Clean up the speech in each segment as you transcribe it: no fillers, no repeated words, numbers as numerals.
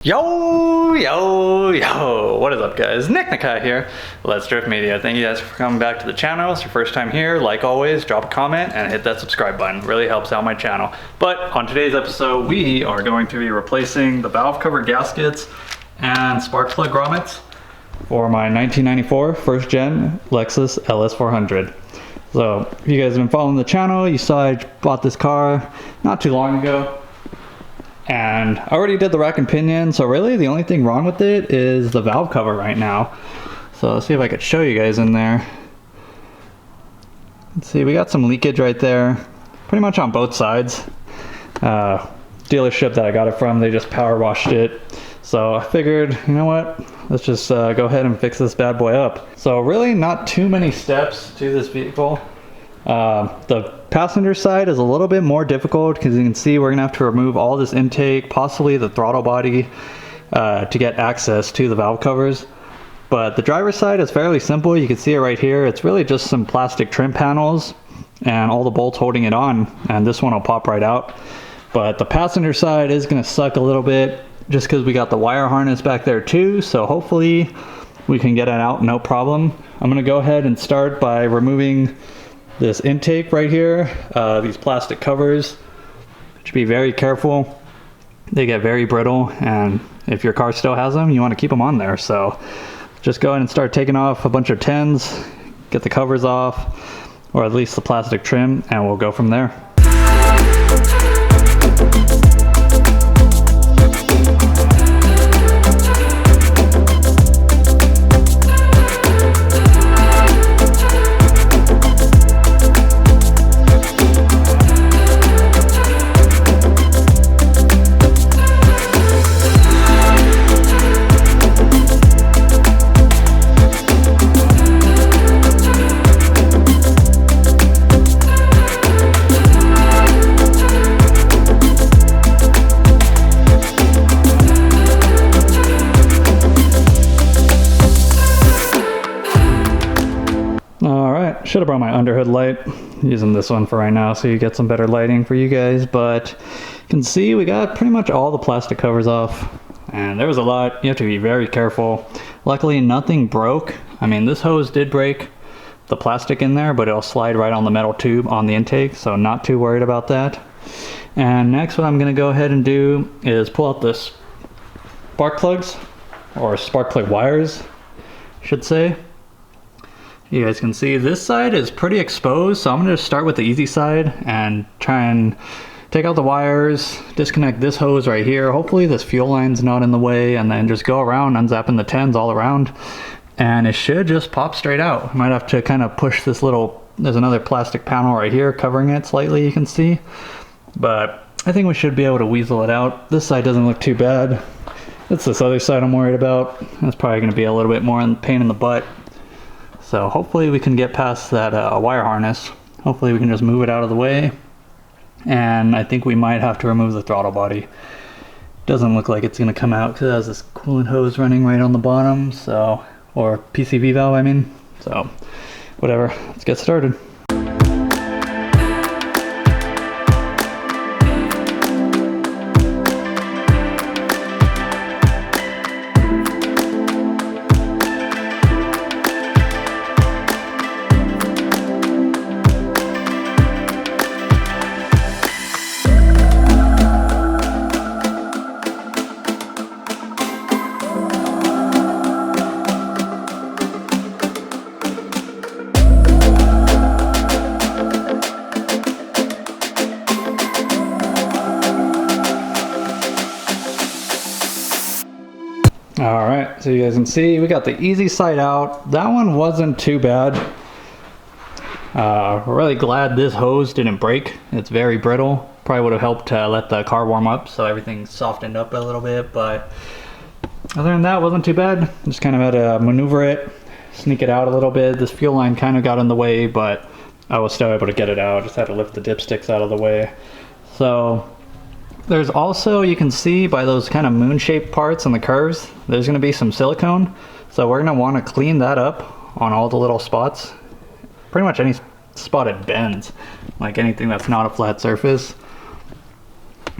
Yo, what is up guys? Nick Nakai here, Let's Drift Media. Thank you guys for coming back to the channel. It's your first time here. Like always, drop a comment and hit that subscribe button. It really helps out my channel. But on today's episode, we are going to be replacing the valve cover gaskets and spark plug grommets for my 1994 first gen Lexus LS400. So if you guys have been following the channel, you saw I bought this car not too long ago. And I already did the rack and pinion, so really the only thing wrong with it is the valve cover right now. So let's see if I could show you guys in there. Let's see, we got some leakage right there, pretty much on both sides. Dealership that I got it from, they just power washed it. So I figured, you know what, let's just go ahead and fix this bad boy up. So really not too many steps to this vehicle. The passenger side is a little bit more difficult because you can see we're gonna have to remove all this intake, possibly the throttle body, to get access to the valve covers. But the driver's side is fairly simple. You can see it right here. It's really just some plastic trim panels and all the bolts holding it on, and this one will pop right out. But the passenger side is gonna suck a little bit just because we got the wire harness back there too, so hopefully we can get it out no problem. I'm gonna go ahead and start by removing this intake right here, these plastic covers. Should be very careful. They get very brittle, and if your car still has them, you want to keep them on there. So just go ahead and start taking off a bunch of 10s, get the covers off, or at least the plastic trim, and we'll go from there. Should have brought my underhood light. Using this one for right now so you get some better lighting for you guys, but you can see we got pretty much all the plastic covers off, and there was a lot. You have to be very careful. Luckily nothing broke. I mean, this hose did break the plastic in there, but it'll slide right on the metal tube on the intake, so not too worried about that. And next what I'm going to go ahead and do is pull out this spark plugs, or spark plug wires I should say. You guys can see this side is pretty exposed, so I'm going to start with the easy side and try and take out the wires, disconnect this hose right here. Hopefully this fuel line's not in the way, and then just go around unzapping the 10s all around, and it should just pop straight out. I might have to kind of push this little, there's another plastic panel right here covering it slightly, you can see, but I think we should be able to weasel it out. This side doesn't look too bad. It's this other side I'm worried about. That's probably going to be a little bit more pain in the butt. So hopefully we can get past that wire harness. Hopefully we can just move it out of the way. And I think we might have to remove the throttle body. Doesn't look like it's going to come out because it has this coolant hose running right on the bottom. So, or PCV valve I mean. So whatever, let's get started. Alright, so you guys can see we got the easy side out. That one wasn't too bad. We're really glad this hose didn't break. It's very brittle. Probably would have helped to let the car warm up so everything softened up a little bit, but other than that, wasn't too bad. Just kind of had to maneuver it, sneak it out a little bit. This fuel line kind of got in the way, but I was still able to get it out. Just had to lift the dipsticks out of the way. So there's also, you can see by those kind of moon-shaped parts and the curves, there's going to be some silicone. So we're going to want to clean that up on all the little spots. Pretty much any spot it bends, like anything that's not a flat surface.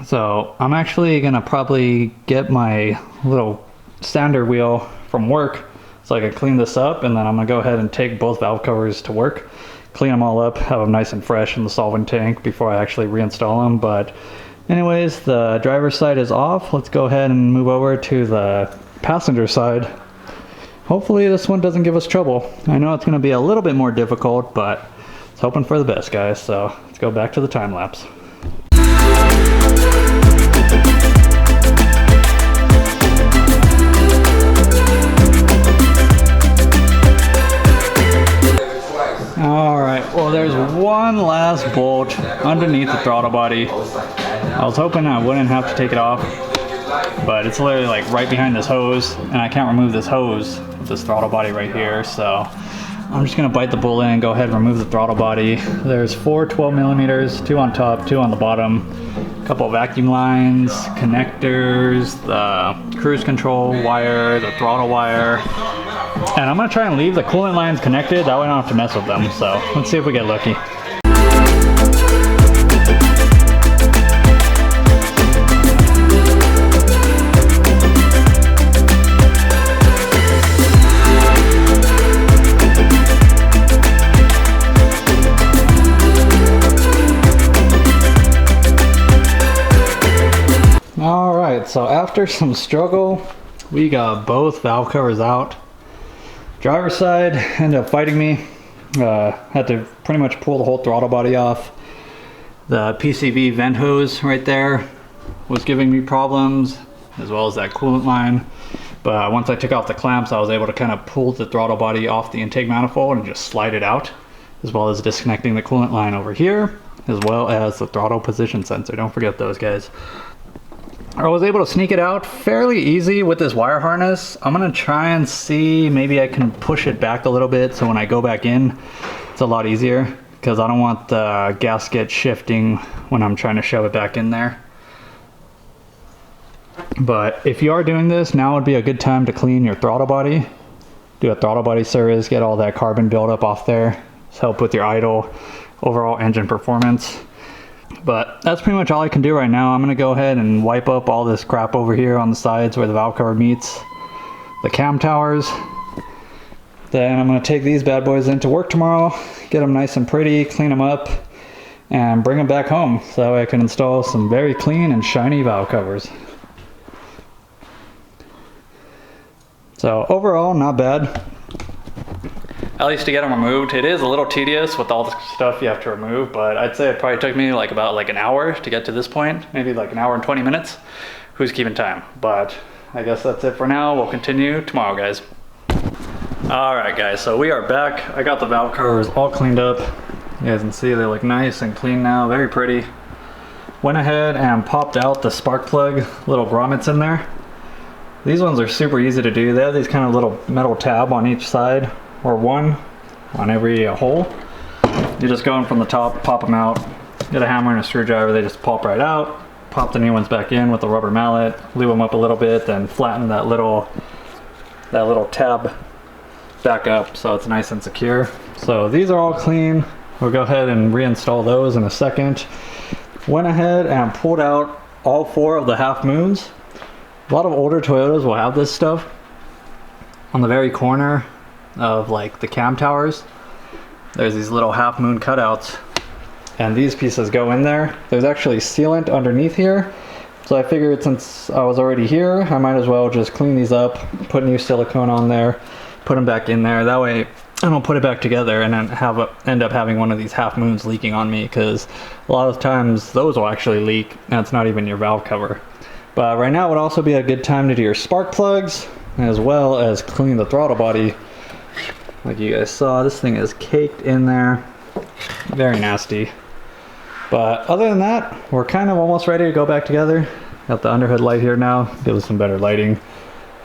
So I'm actually gonna probably get my little sander wheel from work so I can clean this up, and then I'm gonna go ahead and take both valve covers to work, clean them all up, have them nice and fresh in the solvent tank before I actually reinstall them. But anyways, the driver's side is off. Let's go ahead and move over to the passenger side. Hopefully this one doesn't give us trouble. I know it's gonna be a little bit more difficult, but it's hoping for the best, guys. So let's go back to the time lapse. Alright, well there's one last bolt underneath the throttle body. I was hoping I wouldn't have to take it off, but it's literally like right behind this hose, and I can't remove this hose with this throttle body right here, so I'm just gonna bite the bullet and go ahead and remove the throttle body. There's 4 12 millimeters, 2 on top, 2 on the bottom, a couple of vacuum lines, connectors, the cruise control wire, the throttle wire, and I'm gonna try and leave the coolant lines connected, that way I don't have to mess with them. So let's see if we get lucky. Alright, so after some struggle, we got both valve covers out. Driver's side ended up fighting me. Had to pretty much pull the whole throttle body off. The PCV vent hose right there was giving me problems, as well as that coolant line. But once I took off the clamps, I was able to kind of pull the throttle body off the intake manifold and just slide it out, as well as disconnecting the coolant line over here, as well as the throttle position sensor. Don't forget those, guys. I was able to sneak it out fairly easy with this wire harness. I'm gonna try and see, maybe I can push it back a little bit so when I go back in, it's a lot easier, because I don't want the gasket shifting when I'm trying to shove it back in there. But if you are doing this, now would be a good time to clean your throttle body. Do a throttle body service, get all that carbon buildup off there. It's help with your idle, overall engine performance. But that's pretty much all I can do right now. I'm gonna go ahead and wipe up all this crap over here on the sides where the valve cover meets the cam towers. Then I'm gonna take these bad boys into work tomorrow, get them nice and pretty, clean them up, and bring them back home so that way I can install some very clean and shiny valve covers. So overall, not bad. At least to get them removed. It is a little tedious with all the stuff you have to remove, but I'd say it probably took me like about an hour to get to this point, maybe like an hour and 20 minutes. Who's keeping time? But I guess that's it for now. We'll continue tomorrow, guys. All right, guys, so we are back. I got the valve covers all cleaned up. You guys can see they look nice and clean now, very pretty. Went ahead and popped out the spark plug little grommets in there. These ones are super easy to do. They have these kind of little metal tab on each side, or one on every hole. You just go in from the top, pop them out, get a hammer and a screwdriver, they just pop right out, pop the new ones back in with a rubber mallet, lube them up a little bit, then flatten that little tab back up so it's nice and secure. So these are all clean. We'll go ahead and reinstall those in a second. Went ahead and pulled out all 4 of the half moons. A lot of older Toyotas will have this stuff on the very corner of like the cam towers. There's these little half moon cutouts, and these pieces go in there. There's actually sealant underneath here, so I figured since I was already here, I might as well just clean these up, put new silicone on there, put them back in there. That way I don't put it back together and then end up having one of these half moons leaking on me, because a lot of times those will actually leak and it's not even your valve cover. But right now would also be a good time to do your spark plugs, as well as clean the throttle body. Like you guys saw, this thing is caked in there. Very nasty. But other than that, we're kind of almost ready to go back together. Got the underhood light here now, gives us some better lighting.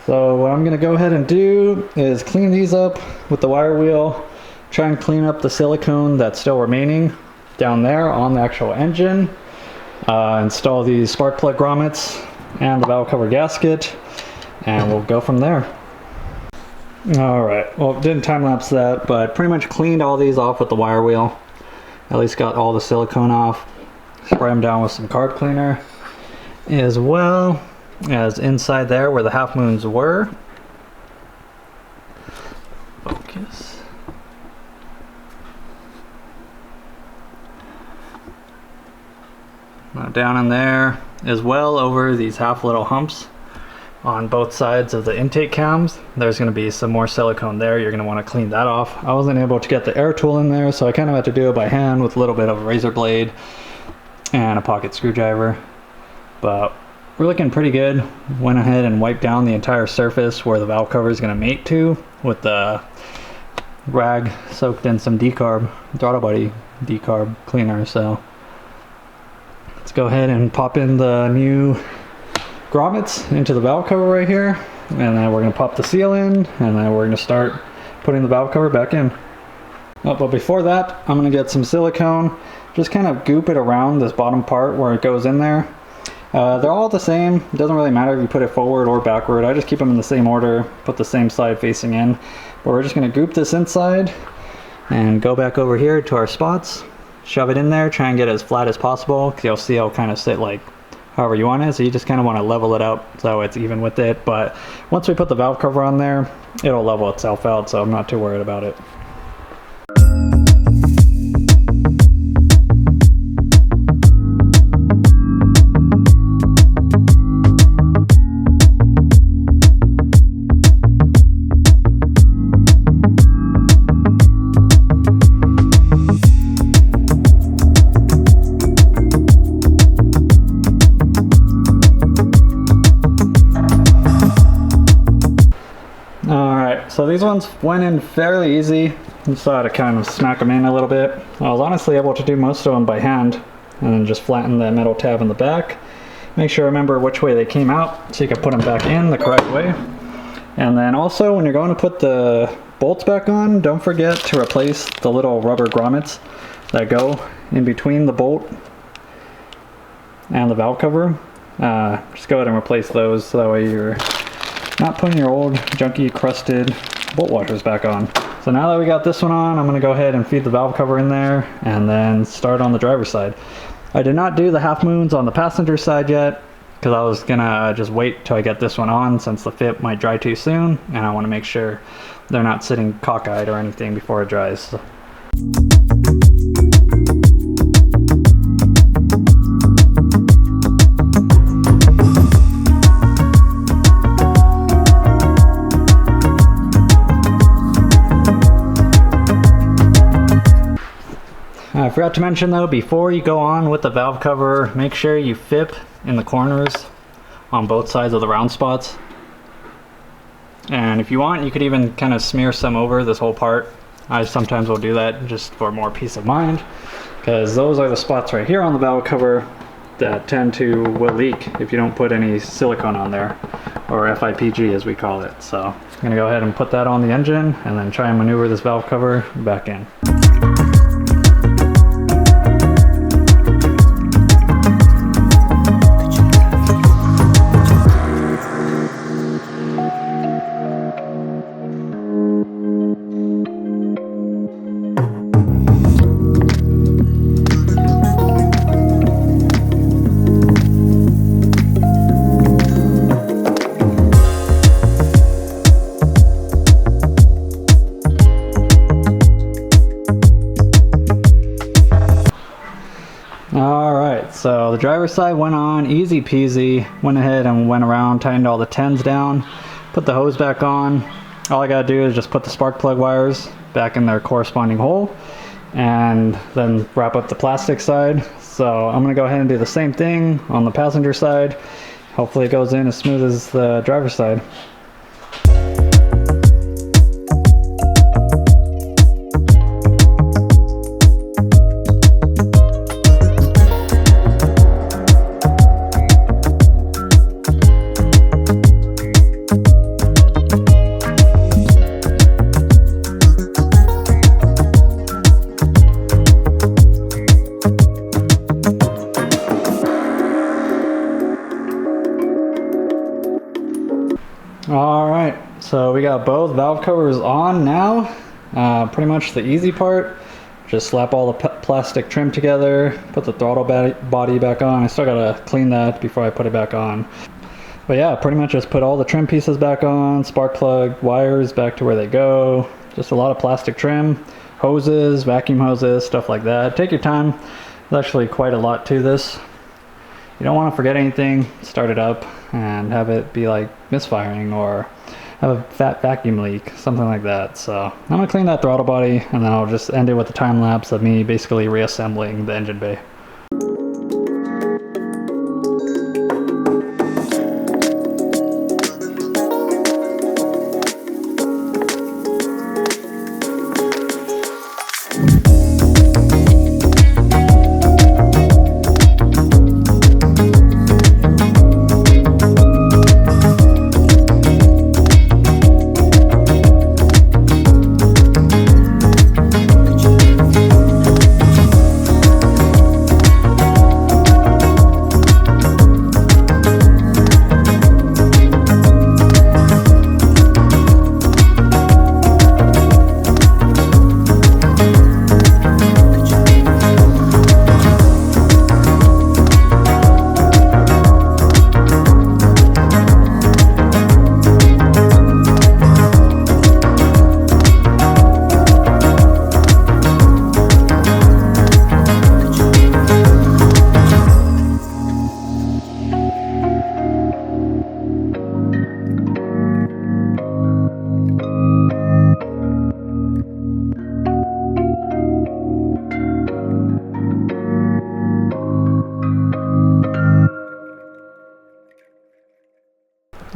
So what I'm gonna go ahead and do is clean these up with the wire wheel, try and clean up the silicone that's still remaining down there on the actual engine, install these spark plug grommets and the valve cover gasket, and we'll go from there. Alright, well, didn't time lapse that, but pretty much cleaned all these off with the wire wheel. At least got all the silicone off. Spray them down with some carb cleaner. as well as inside there where the half moons were. Focus. Now down in there as well, over these half little humps on both sides of the intake cams, there's going to be some more silicone there. You're going to want to clean that off. I wasn't able to get the air tool in there, so I kind of had to do it by hand with a little bit of a razor blade and a pocket screwdriver. But we're looking pretty good. Went ahead and wiped down the entire surface where the valve cover is going to mate to with the rag soaked in some decarb, throttle body decarb cleaner. So let's go ahead and pop in the new grommets into the valve cover right here, and then we're going to pop the seal in, and then we're going to start putting the valve cover back in. Oh, but before that, I'm going to get some silicone, just kind of goop it around this bottom part where it goes in there. They're all the same. It doesn't really matter if you put it forward or backward. I just keep them in the same order, put the same side facing in. But we're just going to goop this inside and go back over here to our spots, shove it in there, try and get it as flat as possible, because you'll see it'll kind of sit like however you want it. So you just kind of want to level it out so it's even with it. But once we put the valve cover on there, it'll level itself out, so I'm not too worried about it. So these ones went in fairly easy. You saw how to kind of smack them in a little bit. I was honestly able to do most of them by hand and then just flatten the metal tab in the back. Make sure you remember which way they came out so you can put them back in the correct way. And then also when you're going to put the bolts back on, don't forget to replace the little rubber grommets that go in between the bolt and the valve cover. Just go ahead and replace those so that way you're not putting your old junky crusted bolt washers back on. So now that we got this one on, I'm going to go ahead and feed the valve cover in there and then start on the driver's side. I did not do the half moons on the passenger side yet because I was going to just wait till I get this one on, since the fit might dry too soon and I want to make sure they're not sitting cockeyed or anything before it dries. So. I forgot to mention though, before you go on with the valve cover, make sure you FIP in the corners on both sides of the round spots. And if you want, you could even kind of smear some over this whole part. I sometimes will do that just for more peace of mind, because those are the spots right here on the valve cover that will leak if you don't put any silicone on there, or FIPG as we call it. So I'm gonna go ahead and put that on the engine and then try and maneuver this valve cover back in. So the driver's side went on easy peasy. Went ahead and went around, tightened all the 10s down, put the hose back on. All I gotta do is just put the spark plug wires back in their corresponding hole and then wrap up the plastic side. So I'm gonna go ahead and do the same thing on the passenger side. Hopefully it goes in as smooth as the driver's side. Alright, so we got both valve covers on now. Pretty much the easy part. Just slap all the plastic trim together, put the throttle body back on. I still gotta clean that before I put it back on. But yeah, pretty much just put all the trim pieces back on, spark plug wires back to where they go. Just a lot of plastic trim, hoses, vacuum hoses, stuff like that. Take your time. There's actually quite a lot to this. You don't want to forget anything, start it up and have it be like misfiring or have a fat vacuum leak, something like that. So I'm gonna clean that throttle body and then I'll just end it with a time lapse of me basically reassembling the engine bay.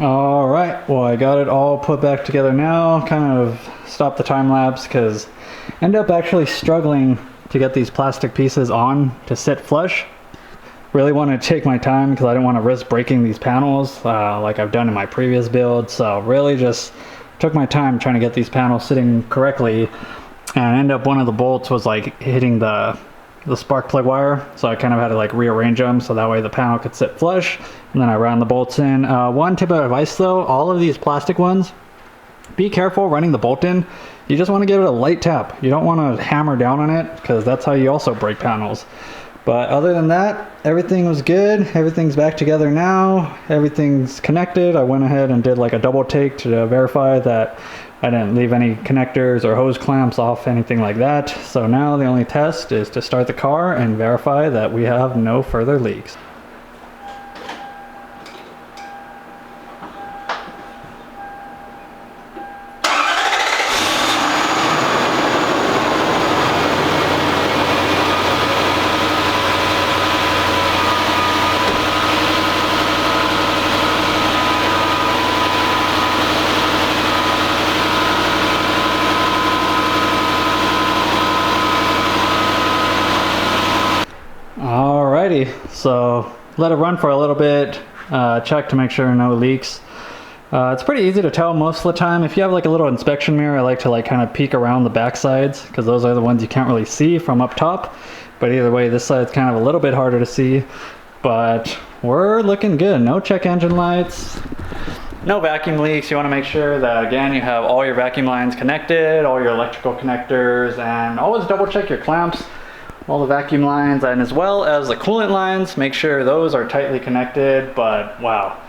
All right, well, I got it all put back together now. Kind of stopped the time lapse because I ended up actually struggling to get these plastic pieces on to sit flush. Really wanted to take my time because I didn't want to risk breaking these panels like I've done in my previous build. So really just took my time trying to get these panels sitting correctly, and ended up one of the bolts was like hitting the spark plug wire, so I kind of had to like rearrange them so that way the panel could sit flush, and then I ran the bolts in. One tip of advice though, all of these plastic ones, be careful running the bolt in. You just want to give it a light tap. You don't want to hammer down on it because that's how you also break panels. But other than that, everything was good. Everything's back together now. Everything's connected. I went ahead and did like a double take to verify that I didn't leave any connectors or hose clamps off, anything like that. So now the only test is to start the car and verify that we have no further leaks. So let it run for a little bit, check to make sure no leaks. It's pretty easy to tell most of the time. If you have like a little inspection mirror, I like to like kind of peek around the back sides because those are the ones you can't really see from up top. But either way, this side's kind of a little bit harder to see. But we're looking good. No check engine lights, no vacuum leaks. You want to make sure that again you have all your vacuum lines connected, all your electrical connectors, and always double check your clamps, all the vacuum lines, and as well as the coolant lines. Make sure those are tightly connected. But wow,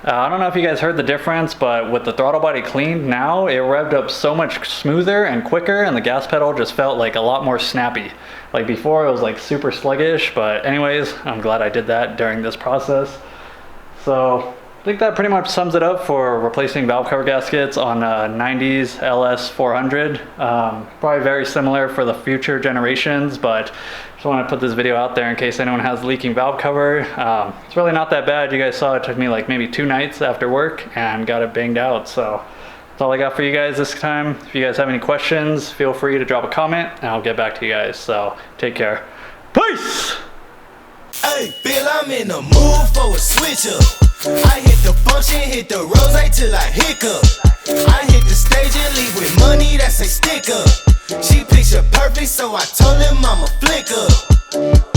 I don't know if you guys heard the difference, but with the throttle body cleaned now, it revved up so much smoother and quicker, and the gas pedal just felt like a lot more snappy. Like before it was like super sluggish. But anyways, I'm glad I did that during this process. So I think that pretty much sums it up for replacing valve cover gaskets on a 90s LS400. Probably very similar for the future generations, but just want to put this video out there in case anyone has leaking valve cover. It's really not that bad. You guys saw it took me like maybe 2 nights after work and got it banged out. So that's all I got for you guys this time. If you guys have any questions, feel free to drop a comment and I'll get back to you guys. So take care. Peace! Hey, Bill, I'm in the mood for a switch up. I hit the function, hit the rose till I hiccup. I hit the stage and leave with money that's a stick up. She picture perfect, so I told him I'm a flick up.